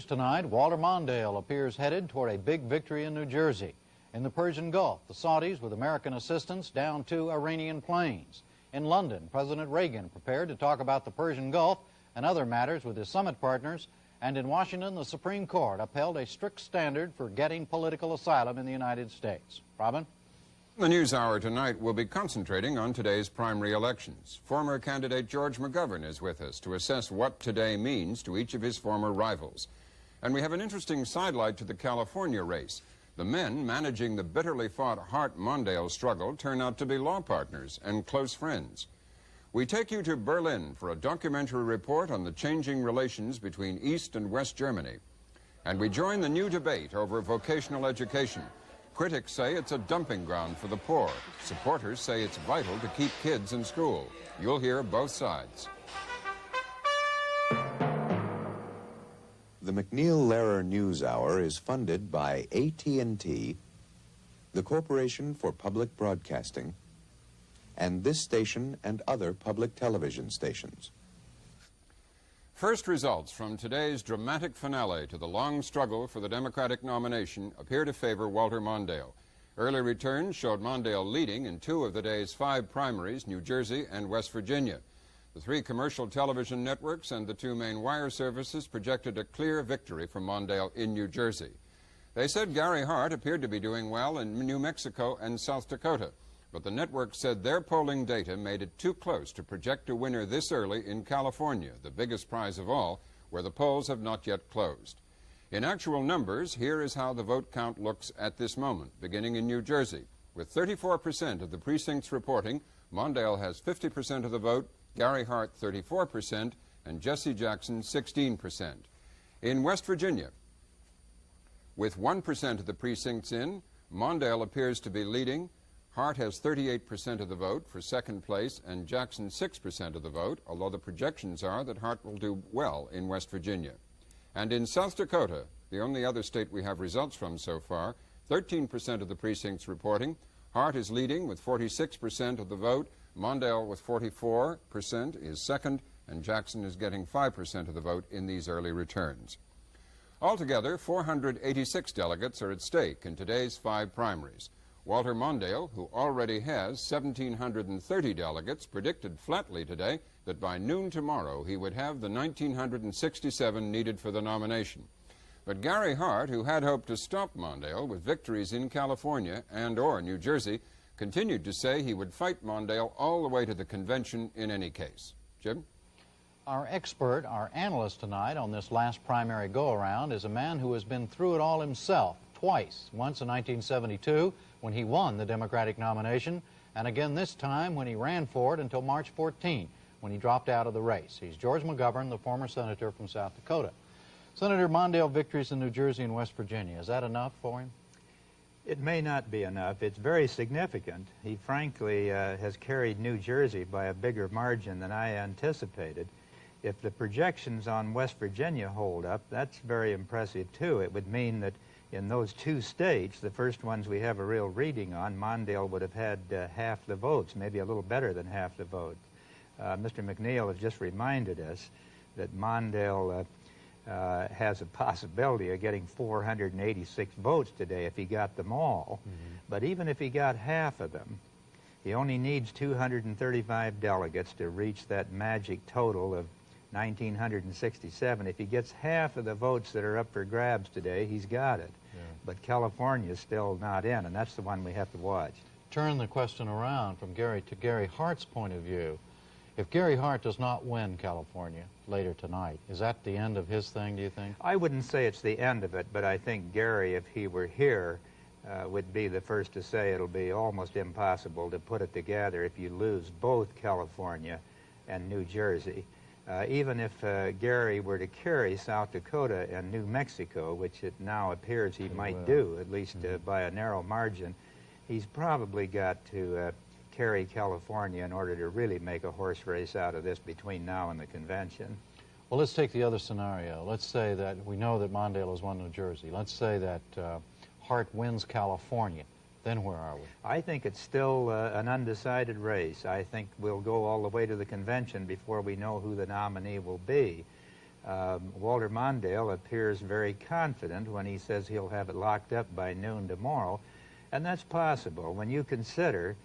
news tonight, Walter Mondale appears headed toward a big victory in New Jersey. In the Persian Gulf, the Saudis, with American assistance, down 2 Iranian planes. In London, President Reagan prepared to talk about the Persian Gulf and other matters with his summit partners. And in Washington, the Supreme Court upheld a strict standard for getting political asylum in the United States. Robin? The NewsHour tonight will be concentrating on today's primary elections. Former candidate George McGovern is with us to assess what today means to each of his former rivals. And we have an interesting sidelight to the California race. The men managing the bitterly fought Hart-Mondale struggle turn out to be law partners and close friends. We take you to Berlin for a documentary report on the changing relations between East and West Germany. And we join the new debate over vocational education. Critics say it's a dumping ground for the poor. Supporters say it's vital to keep kids in school. You'll hear both sides. The MacNeil-Lehrer Newshour is funded by AT&T, the Corporation for Public Broadcasting, and this station and other public television stations. First results from today's dramatic finale to the long struggle for the Democratic nomination appear to favor Walter Mondale. Early returns showed Mondale leading in 2 of the day's 5 primaries, New Jersey and West Virginia. The 3 commercial television networks and the 2 main wire services projected a clear victory for Mondale in New Jersey. They said Gary Hart appeared to be doing well in New Mexico and South Dakota, but the network said their polling data made it too close to project a winner this early in California, the biggest prize of all, where the polls have not yet closed. In actual numbers, here is how the vote count looks at this moment, beginning in New Jersey. With 34% of the precincts reporting, Mondale has 50% of the vote, Gary Hart 34%, and Jesse Jackson 16%. In West Virginia, with 1% of the precincts in, Mondale appears to be leading. Hart has 38% of the vote for second place and Jackson 6% of the vote, although the projections are that Hart will do well in West Virginia. And in South Dakota, the only other state we have results from so far, 13% of the precincts reporting. Hart is leading with 46% of the vote. Mondale with 44% is second, and Jackson is getting 5% of the vote in these early returns. Altogether, 486 delegates are at stake in today's 5 primaries. Walter Mondale, who already has 1,730 delegates, predicted flatly today that by noon tomorrow he would have the 1,967 needed for the nomination. But Gary Hart, who had hoped to stop Mondale with victories in California and/or New Jersey, continued to say he would fight Mondale all the way to the convention in any case. Jim? Our expert, our analyst tonight on this last primary go-around is a man who has been through it all himself, twice. Once in 1972 when he won the Democratic nomination, and again this time when he ran for it until March 14, when he dropped out of the race. He's George McGovern, the former senator from South Dakota. Senator, Mondale victories in New Jersey and West Virginia, is that enough for him? It may not be enough. It's very significant. He frankly has carried New Jersey by a bigger margin than I anticipated. If the projections on West Virginia hold up, that's very impressive too. It would mean that in those 2 states, the first ones we have a real reading on, Mondale would have had half the votes, maybe a little better than half the votes. Mr. MacNeil has just reminded us that Mondale has a possibility of getting 486 votes today if he got them all. But even if he got half of them, he only needs 235 delegates to reach that magic total of 1,967. If he gets half of the votes that are up for grabs today, he's got it. Yeah. But California's still not in, and that's the one we have to watch. Turn the question around from Gary to Gary Hart's point of view. If Gary Hart does not win California later tonight, is that the end of his thing, do you think? I wouldn't say it's the end of it, but I think Gary, if he were here, would be the first to say it'll be almost impossible to put it together if you lose both California and New Jersey. Even if Gary were to carry South Dakota and New Mexico, which it now appears he might do, at least by a narrow margin, he's probably got to carry California in order to really make a horse race out of this between now and the convention. Well, let's take the other scenario. Let's say that we know that Mondale has won New Jersey. Let's say that Hart wins California. Then where are we? I think it's still an undecided race. I think we'll go all the way to the convention before we know who the nominee will be. Walter Mondale appears very confident when he says he'll have it locked up by noon tomorrow, and that's possible when you consider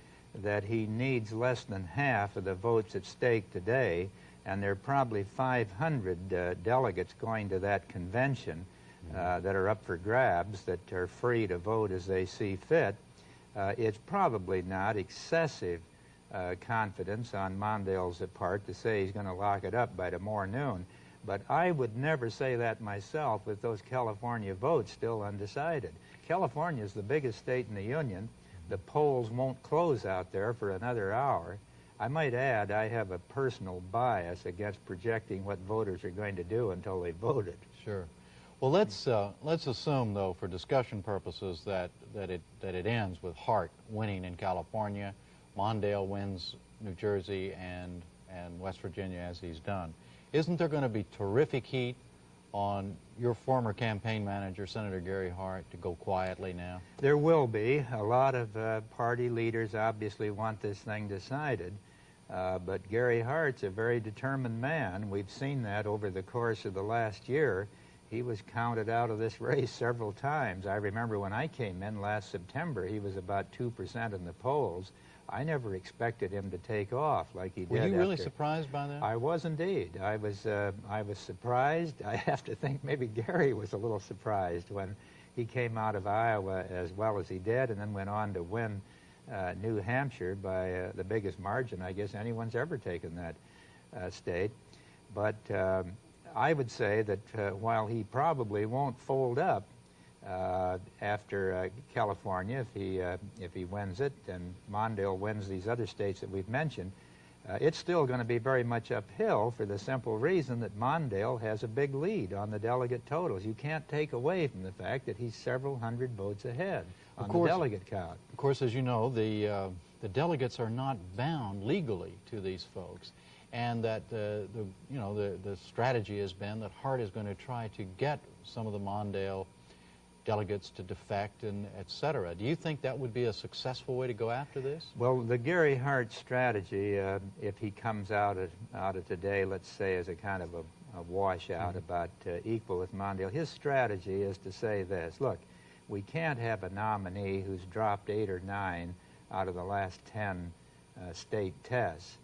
that he needs less than half of the votes at stake today, and there are probably 500 delegates going to that convention that are up for grabs, that are free to vote as they see fit. It's probably not excessive confidence on Mondale's part to say he's going to lock it up by tomorrow noon. But I would never say that myself with those California votes still undecided. California is the biggest state in the Union. The polls won't close out there for another hour. I might add I have a personal bias against projecting what voters are going to do until they voted. Sure. Well, let's assume, though, for discussion purposes, that it ends with Hart winning in California, Mondale wins New Jersey and West Virginia as he's done. Isn't there going to be terrific heat on your former campaign manager, Senator Gary Hart, to go quietly now? There will be. A lot of party leaders obviously want this thing decided, but Gary Hart's a very determined man. We've seen that over the course of the last year. He was counted out of this race several times. I remember when I came in last September, he was about 2% in the polls. I never expected him to take off like he did. Were you really surprised by that? I was indeed. I was surprised. I have to think maybe Gary was a little surprised when he came out of Iowa as well as he did, and then went on to win New Hampshire by the biggest margin I guess anyone's ever taken that state. But I would say that while he probably won't fold up after California, if he wins it, and Mondale wins these other states that we've mentioned, it's still going to be very much uphill for the simple reason that Mondale has a big lead on the delegate totals. You can't take away from the fact that he's several hundred votes ahead on the delegate count. Of course, as you know, the delegates are not bound legally to these folks, and that the strategy has been that Hart is going to try to get some of the Mondale delegates to defect, and et cetera. Do you think that would be a successful way to go after this? Well, the Gary Hart strategy, if he comes out of today, let's say, as a kind of a washout, about equal with Mondale, his strategy is to say this: look, we can't have a nominee who's dropped 8 or 9 out of the last 10 state tests.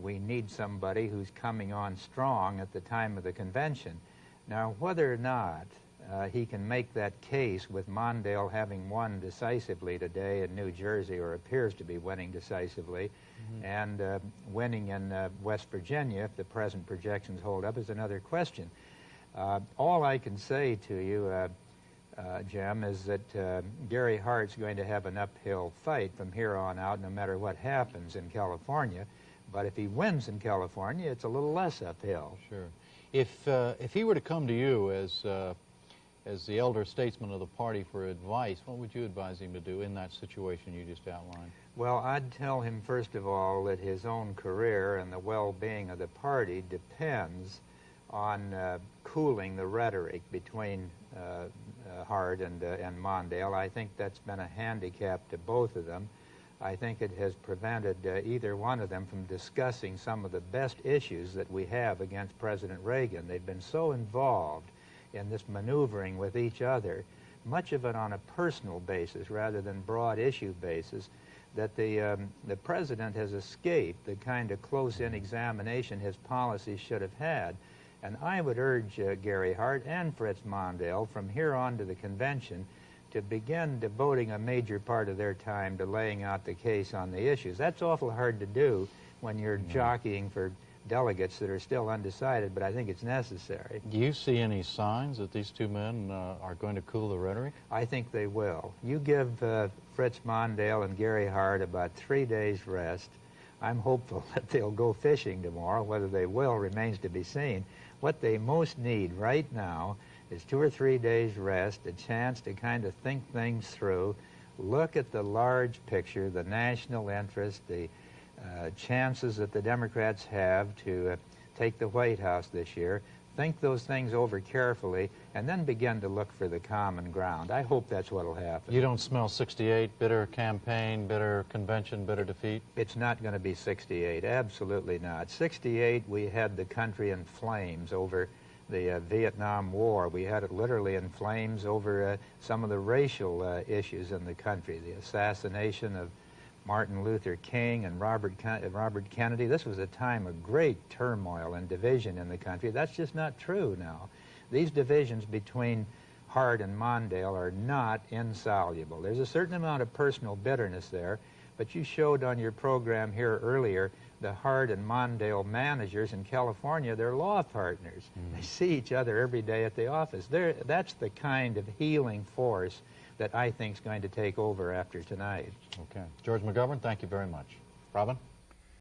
We need somebody who's coming on strong at the time of the convention. Now, whether or not he can make that case with Mondale having won decisively today in New Jersey, or appears to be winning decisively, and winning in West Virginia, if the present projections hold up, is another question. All I can say to you, Jim, is that Gary Hart's going to have an uphill fight from here on out, no matter what happens in California. But if he wins in California, it's a little less uphill. Sure. If he were to come to you as the elder statesman of the party for advice, what would you advise him to do in that situation you just outlined? Well, I'd tell him, first of all, that his own career and the well-being of the party depends on cooling the rhetoric between Hart and Mondale. I think that's been a handicap to both of them. I think it has prevented either one of them from discussing some of the best issues that we have against President Reagan. They've been so involved in this maneuvering with each other, much of it on a personal basis rather than broad issue basis, that the president has escaped the kind of close-in examination his policies should have had. And I would urge Gary Hart and Fritz Mondale from here on to the convention to begin devoting a major part of their time to laying out the case on the issues. That's awful hard to do when you're jockeying for delegates that are still undecided, but I think it's necessary. Do you see any signs that these two men are going to cool the rhetoric? I think they will. You give Fritz Mondale and Gary Hart about 3 days rest. I'm hopeful that they'll go fishing tomorrow. Whether they will remains to be seen. What they most need right now is 2 or 3 days rest, a chance to kind of think things through, look at the large picture, the national interest, the chances that the Democrats have to take the White House this year, think those things over carefully, and then begin to look for the common ground. I hope that's what will happen. You don't smell 68, bitter campaign, bitter convention, bitter defeat? It's not going to be 68, absolutely not. 68, we had the country in flames over the Vietnam War. We had it literally in flames over some of the racial issues in the country, the assassination of Martin Luther King and Robert Kennedy. This was a time of great turmoil and division in the country. That's just not true now. These divisions between Hart and Mondale are not insoluble. There's a certain amount of personal bitterness there, but you showed on your program here earlier the Hart and Mondale managers in California. They're law partners. They see each other every day at the office. That's the kind of healing force that I think is going to take over after tonight. Okay. George McGovern, thank you very much. Robin?